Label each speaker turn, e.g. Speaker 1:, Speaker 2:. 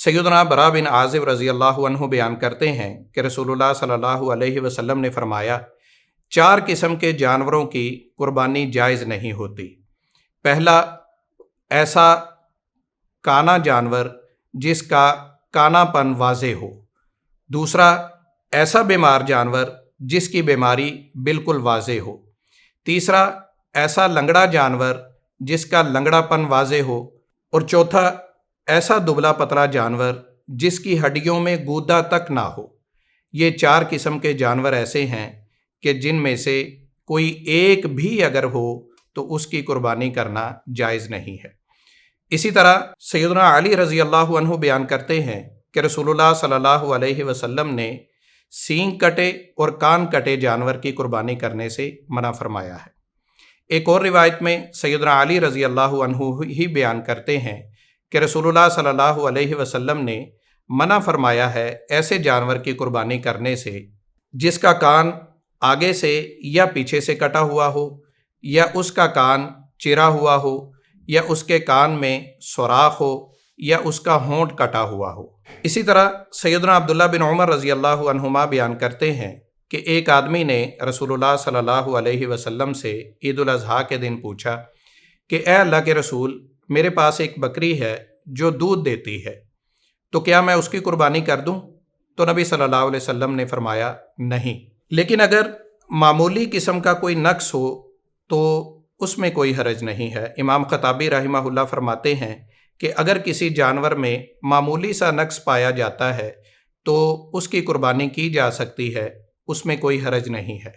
Speaker 1: سیدنا برا بن عازب رضی اللہ عنہ بیان کرتے ہیں کہ رسول اللہ صلی اللہ علیہ وسلم نے فرمایا، 4 قسم کے جانوروں کی قربانی جائز نہیں ہوتی۔ پہلا، ایسا کانا جانور جس کا کانا پن واضح ہو۔ دوسرا، ایسا بیمار جانور جس کی بیماری بالکل واضح ہو۔ تیسرا، ایسا لنگڑا جانور جس کا لنگڑا پن واضح ہو۔ اور چوتھا، ایسا دبلا پتلا جانور جس کی ہڈیوں میں گودا تک نہ ہو۔ یہ 4 قسم کے جانور ایسے ہیں کہ جن میں سے کوئی ایک بھی اگر ہو تو اس کی قربانی کرنا جائز نہیں ہے۔ اسی طرح سیدنا علی رضی اللہ عنہ بیان کرتے ہیں کہ رسول اللہ صلی اللہ علیہ وسلم نے سینگ کٹے اور کان کٹے جانور کی قربانی کرنے سے منع فرمایا ہے۔ ایک اور روایت میں سیدنا علی رضی اللہ عنہ ہی بیان کرتے ہیں کہ رسول اللہ صلی اللہ علیہ وسلم نے منع فرمایا ہے ایسے جانور کی قربانی کرنے سے جس کا کان آگے سے یا پیچھے سے کٹا ہوا ہو، یا اس کا کان چرا ہوا ہو، یا اس کے کان میں سوراخ ہو، یا اس کا ہونٹ کٹا ہوا ہو۔ اسی طرح سیدنا عبداللہ بن عمر رضی اللہ عنہما بیان کرتے ہیں کہ ایک آدمی نے رسول اللہ صلی اللہ علیہ وسلم سے عید الاضحیٰ کے دن پوچھا کہ اے اللہ کے رسول، میرے پاس ایک بکری ہے جو دودھ دیتی ہے، تو کیا میں اس کی قربانی کر دوں؟ تو نبی صلی اللہ علیہ وسلم نے فرمایا نہیں، لیکن اگر معمولی قسم کا کوئی نقص ہو تو اس میں کوئی حرج نہیں ہے۔ امام خطابی رحمہ اللہ فرماتے ہیں کہ اگر کسی جانور میں معمولی سا نقص پایا جاتا ہے تو اس کی قربانی کی جا سکتی ہے، اس میں کوئی حرج نہیں ہے۔